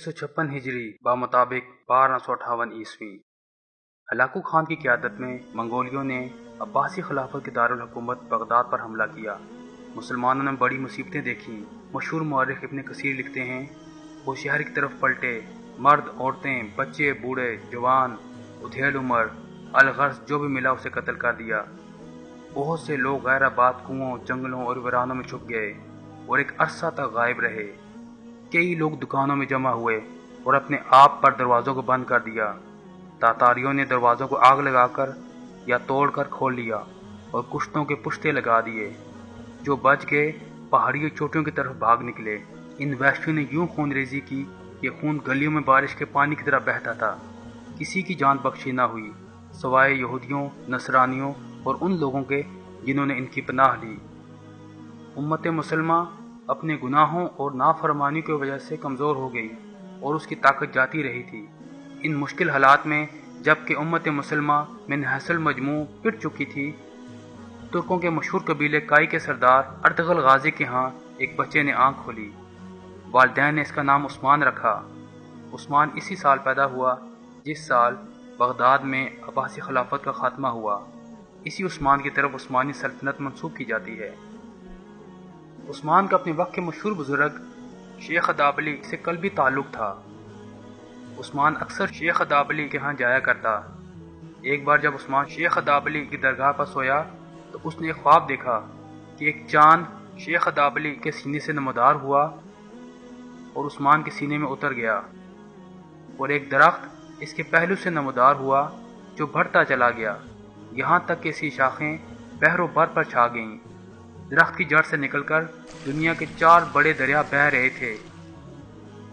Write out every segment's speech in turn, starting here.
656 ہجری بمطابق 1258 عیسوی ہلاکو خان کی قیادت میں منگولیوں نے عباسی خلافت کے دارالحکومت بغداد پر حملہ کیا۔ مسلمانوں نے بڑی مصیبتیں دیکھیں۔ مشہور مورخ ابن کثیر لکھتے ہیں، وہ شہر کی طرف پلٹے، مرد، عورتیں، بچے، بوڑھے، جوان، ادھیڑ عمر، الغرض جو بھی ملا اسے قتل کر دیا۔ بہت سے لوگ غیر آباد کنوؤں، جنگلوں اور ویرانوں میں چھپ گئے اور ایک عرصہ تک غائب رہے۔ کئی لوگ دکانوں میں جمع ہوئے اور اپنے آپ پر دروازوں کو بند کر دیا۔ تاتاریوں نے دروازوں کو آگ لگا کر یا توڑ کر کھول لیا اور کشتوں کے پشتے لگا دیے۔ جو بچ گئے پہاڑی چوٹیوں کی طرف بھاگ نکلے۔ ان وحشیوں نے یوں خون ریزی کی کہ خون گلیوں میں بارش کے پانی کی طرح بہتا تھا۔ کسی کی جان بخشی نہ ہوئی سوائے یہودیوں، نصرانیوں اور ان لوگوں کے جنہوں نے ان کی پناہ لی۔ امت مسلمہ اپنے گناہوں اور نافرمانی کی وجہ سے کمزور ہو گئی اور اس کی طاقت جاتی رہی تھی۔ ان مشکل حالات میں جبکہ امت مسلمہ من حیث المجموع پٹ چکی تھی، ترکوں کے مشہور قبیلے کائی کے سردار ارطغرل غازی کے ہاں ایک بچے نے آنکھ کھولی۔ والدین نے اس کا نام عثمان رکھا۔ عثمان اسی سال پیدا ہوا جس سال بغداد میں عباسی خلافت کا خاتمہ ہوا۔ اسی عثمان کی طرف عثمانی سلطنت منسوب کی جاتی ہے۔ عثمان کا اپنے وقت کے مشہور بزرگ شیخ ادابلی سے قلبی تعلق تھا۔ عثمان اکثر شیخ ادابلی کے ہاں جایا کرتا۔ ایک بار جب عثمان شیخ ادابلی کی درگاہ پر سویا تو اس نے ایک خواب دیکھا کہ ایک چاند شیخ ادابلی کے سینے سے نمودار ہوا اور عثمان کے سینے میں اتر گیا، اور ایک درخت اس کے پہلو سے نمودار ہوا جو بڑھتا چلا گیا، یہاں تک کہ اس کی شاخیں بحر و بر پر چھا گئیں۔ درخت کی جڑ سے نکل کر دنیا کے 4 بڑے دریا بہہ رہے تھے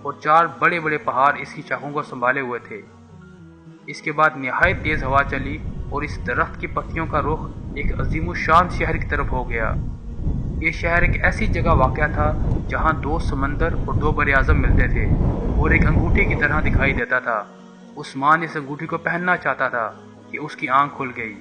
اور 4 بڑے بڑے پہاڑ اس کی شاخوں کو سنبھالے ہوئے تھے۔ اس کے بعد نہایت تیز ہوا چلی اور اس درخت کی پتیوں کا رخ ایک عظیم الشان شہر کی طرف ہو گیا۔ یہ شہر ایک ایسی جگہ واقع تھا جہاں 2 سمندر اور 2 بر اعظم ملتے تھے اور ایک انگوٹھی کی طرح دکھائی دیتا تھا۔ عثمان اس انگوٹھی کو پہننا چاہتا تھا کہ اس کی آنکھ کھل گئی۔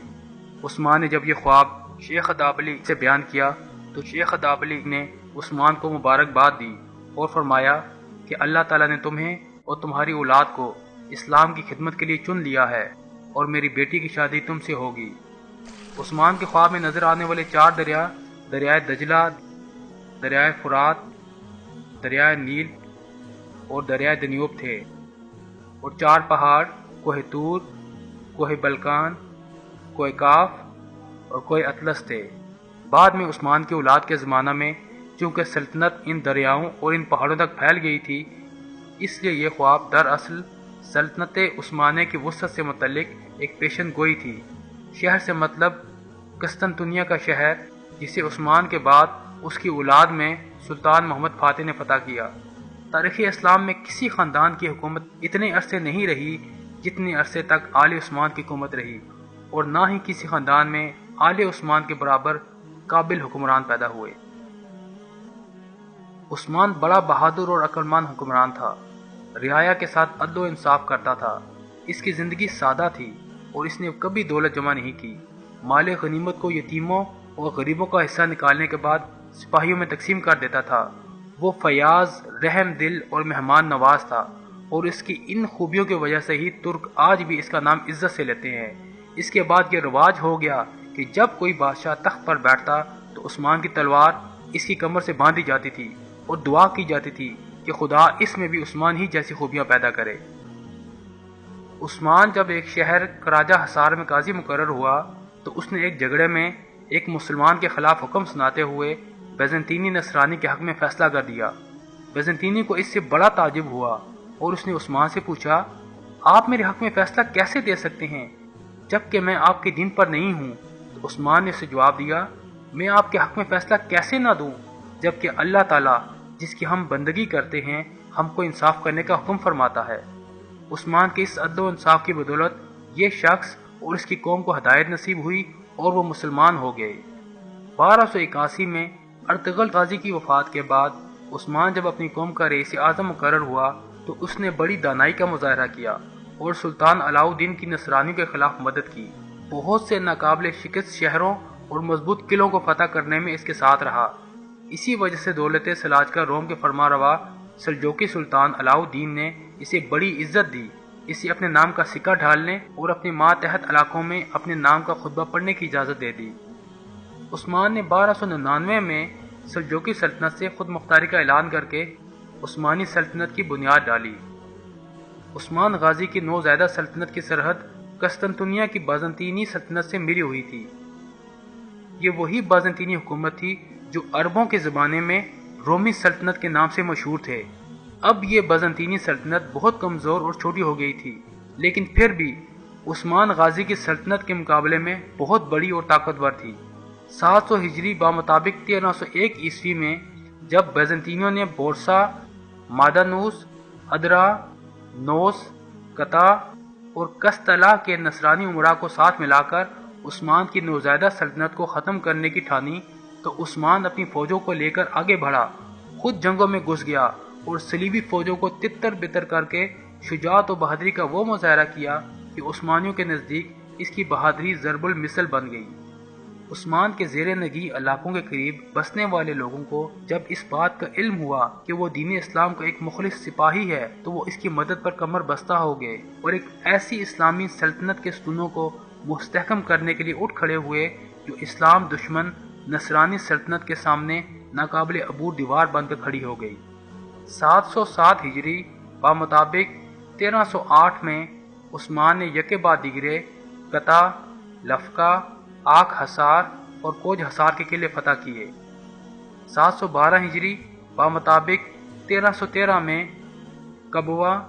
عثمان نے جب یہ خواب شیخ ادابلی سے بیان کیا تو شیخ ادابلی نے عثمان کو مبارکباد دی اور فرمایا کہ اللہ تعالیٰ نے تمہیں اور تمہاری اولاد کو اسلام کی خدمت کے لیے چن لیا ہے اور میری بیٹی کی شادی تم سے ہوگی۔ عثمان کے خواب میں نظر آنے والے 4 دریا، دریائے دجلہ، دریائے فرات، دریائے نیل اور دریائے دنیوب تھے، اور 4 پہاڑ، کوہ طور، کوہ بلکان، کوہ کاف اور کوہ اطلس تھے۔ بعد میں عثمان کی اولاد کے زمانہ میں چونکہ سلطنت ان دریاؤں اور ان پہاڑوں تک پھیل گئی تھی، اس لیے یہ خواب دراصل سلطنت عثمانیہ کی وسعت سے متعلق ایک پیشن گوئی تھی۔ شہر سے مطلب قسطنطنیہ کا شہر جسے عثمان کے بعد اس کی اولاد میں سلطان محمد فاتح نے فتح کیا۔ تاریخ اسلام میں کسی خاندان کی حکومت اتنے عرصے نہیں رہی جتنے عرصے تک آل عثمان کی حکومت رہی، اور نہ ہی کسی خاندان میں آل عثمان کے برابر قابل حکمران پیدا ہوئے۔ عثمان بڑا بہادر اور عقلمند حکمران تھا، رعایا کے ساتھ عدل و انصاف کرتا تھا۔ اس کی زندگی سادہ تھی اور اس نے کبھی دولت جمع نہیں کی۔ مال غنیمت کو یتیموں اور غریبوں کا حصہ نکالنے کے بعد سپاہیوں میں تقسیم کر دیتا تھا۔ وہ فیاض، رحم دل اور مہمان نواز تھا، اور اس کی ان خوبیوں کی وجہ سے ہی ترک آج بھی اس کا نام عزت سے لیتے ہیں۔ اس کے بعد یہ رواج ہو گیا کہ جب کوئی بادشاہ تخت پر بیٹھتا تو عثمان کی تلوار اس کی کمر سے باندھی جاتی تھی اور دعا کی جاتی تھی کہ خدا اس میں بھی عثمان ہی جیسی خوبیاں پیدا کرے۔ عثمان جب ایک شہر کراجہ حصار میں قاضی مقرر ہوا تو اس نے ایک جھگڑے میں ایک مسلمان کے خلاف حکم سناتے ہوئے بیزنطینی نصرانی کے حق میں فیصلہ کر دیا۔ بیزنطینی کو اس سے بڑا تعجب ہوا اور اس نے عثمان سے پوچھا، آپ میرے حق میں فیصلہ کیسے دے سکتے ہیں جبکہ میں آپ کے دین پر نہیں ہوں؟ تو عثمان نے اسے جواب دیا، میں آپ کے حق میں فیصلہ کیسے نہ دوں جبکہ اللہ تعالیٰ جس کی ہم بندگی کرتے ہیں ہم کو انصاف کرنے کا حکم فرماتا ہے۔ عثمان کے اس عدل و انصاف کی بدولت یہ شخص اور اس کی قوم کو ہدایت نصیب ہوئی اور وہ مسلمان ہو گئے۔ 1281 میں ارطغرل غازی کی وفات کے بعد عثمان جب اپنی قوم کا رئیس اعظم مقرر ہوا تو اس نے بڑی دانائی کا مظاہرہ کیا اور سلطان علاؤ الدین کی نصرانیوں کے خلاف مدد کی۔ بہت سے ناقابل شکست شہروں اور مضبوط قلعوں کو فتح کرنے میں اس کے ساتھ رہا۔ اسی وجہ سے دولت سلاجقہ روم کے فرما روا سلجوقی سلطان علاؤ الدین نے اسے بڑی عزت دی، اسے اپنے نام کا سکہ ڈھالنے اور اپنے ماتحت علاقوں میں اپنے نام کا خطبہ پڑھنے کی اجازت دے دی۔ عثمان نے 1299 میں سلجوقی سلطنت سے خود مختاری کا اعلان کر کے عثمانی سلطنت کی بنیاد ڈالی۔ عثمان غازی کی نوزائیدہ سلطنت کی سرحد قسطنطنیہ کی بازنطینی سلطنت سے ملی ہوئی تھی۔ یہ وہی بازنطینی حکومت تھی جو عربوں کے زمانے میں رومی سلطنت کے نام سے مشہور تھے۔ اب یہ بازنطینی سلطنت بہت کمزور اور چھوٹی ہو گئی تھی، لیکن پھر بھی عثمان غازی کی سلطنت کے مقابلے میں بہت بڑی اور طاقتور تھی۔ 700 ہجری بمطابق 1301 عیسوی میں جب بیزنطینیوں نے بورسا، مادانوس، ادرا، نوس، قطع اور کستلا کے نصرانی امراء کو ساتھ ملا کر عثمان کی نوزائیدہ سلطنت کو ختم کرنے کی ٹھانی، تو عثمان اپنی فوجوں کو لے کر آگے بڑھا، خود جنگوں میں گھس گیا اور صلیبی فوجوں کو تتر بتر کر کے شجاعت و بہادری کا وہ مظاہرہ کیا کہ عثمانیوں کے نزدیک اس کی بہادری ضرب المثل بن گئی۔ عثمان کے زیر نگی علاقوں کے قریب بسنے والے لوگوں کو جب اس بات کا علم ہوا کہ وہ دین اسلام کا ایک مخلص سپاہی ہے تو وہ اس کی مدد پر کمر بستہ ہو گئے اور ایک ایسی اسلامی سلطنت کے ستونوں کو مستحکم کرنے کے لیے اٹھ کھڑے ہوئے جو اسلام دشمن نصرانی سلطنت کے سامنے ناقابل عبور دیوار بن کر کھڑی ہو گئی۔ 707 ہجری بمطابق 1308 میں عثمان نے یکے بعد دیگرے قطع، لفقہ، آک حصار اور کوج حصار کے قلعے فتح کیے۔ 712 ہجری بمطابق 1313 میں کبوا،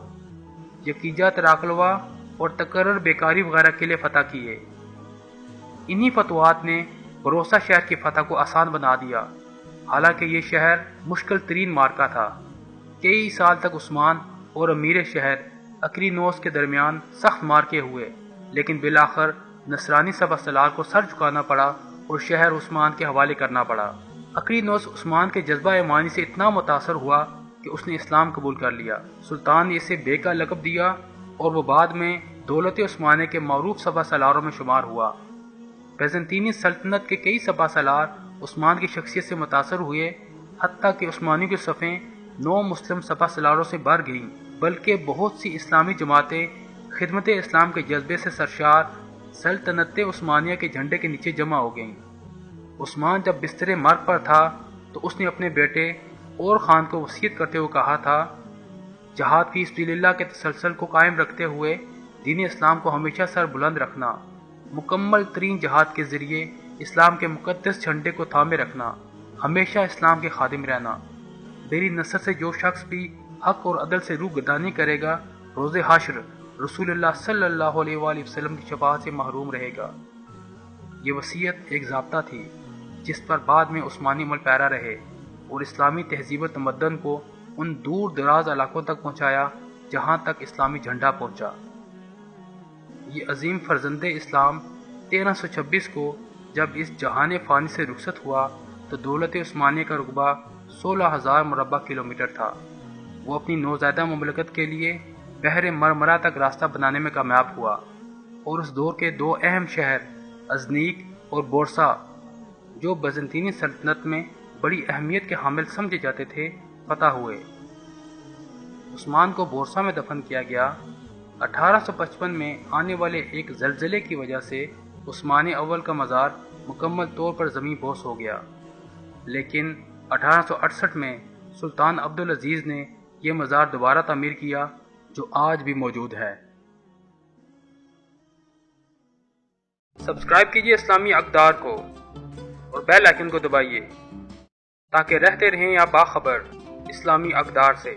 یکیجا تراکلوا اور تقرر بیکاری وغیرہ قلعے فتح کیے۔ انہی فتوحات نے بروسا شہر کی فتح کو آسان بنا دیا، حالانکہ یہ شہر مشکل ترین معرکہ تھا۔ کئی سال تک عثمان اور امیر شہر اکرینوس کے درمیان سخت معرکے ہوئے، لیکن بالآخر نصرانی سپہ سالار کو سر جھکانا پڑا اور شہر عثمان کے حوالے کرنا پڑا۔ اکرینوس عثمان کے جذبہ ایمانی سے اتنا متاثر ہوا کہ اس نے اسلام قبول کر لیا۔ سلطان نے اسے بے کا لقب دیا اور وہ بعد میں دولت عثمانیہ کے معروف سپہ سالاروں میں شمار ہوا۔ بیزنطینی سلطنت کے کئی سپہ سالار عثمان کی شخصیت سے متاثر ہوئے، حتیٰ کہ عثمانیوں کی صفیں نو مسلم سپہ سالاروں سے بھر گئیں، بلکہ بہت سی اسلامی جماعتیں خدمت اسلام کے جذبے سے سرشار سلطنت عثمانیہ کے جھنڈے کے نیچے جمع ہو گئیں۔ عثمان جب بستر مرگ پر تھا تو اس نے اپنے بیٹے اور خان کو وصیت کرتے ہوئے کہا تھا، جہاد فی سبیل اللہ کے تسلسل کو قائم رکھتے ہوئے دین اسلام کو ہمیشہ سر بلند رکھنا، مکمل ترین جہاد کے ذریعے اسلام کے مقدس جھنڈے کو تھامے رکھنا، ہمیشہ اسلام کے خادم رہنا۔ میری نسل سے جو شخص بھی حق اور عدل سے روگردانی کرے گا، روز حشر رسول اللہ صلی اللہ علیہ وآلہ وسلم کی شفاعت سے محروم رہے گا۔ یہ وصیت ایک ضابطہ تھی جس پر بعد میں عثمانی عمل پیرا رہے اور اسلامی تہذیب و تمدن کو ان دور دراز علاقوں تک پہنچایا جہاں تک اسلامی جھنڈا پہنچا۔ یہ عظیم فرزند اسلام 1326 کو جب اس جہان فانی سے رخصت ہوا تو دولت عثمانیہ کا رقبہ 16,000 مربع کلومیٹر تھا۔ وہ اپنی نوزائیدہ مملکت کے لیے بحر مرمرہ تک راستہ بنانے میں کامیاب ہوا اور اس دور کے دو اہم شہر ازنیک اور بورسا جو بیزنطینی سلطنت میں بڑی اہمیت کے حامل سمجھے جاتے تھے فتح ہوئے۔ عثمان کو بورسا میں دفن کیا گیا۔ 1855 میں آنے والے ایک زلزلے کی وجہ سے عثمان اول کا مزار مکمل طور پر زمین بوس ہو گیا، لیکن 1868 میں سلطان عبدالعزیز نے یہ مزار دوبارہ تعمیر کیا جو آج بھی موجود ہے۔ سبسکرائب کیجئے اسلامی اقدار کو اور بیل آئیکن کو دبائیے تاکہ رہتے رہیں آپ باخبر اسلامی اقدار سے۔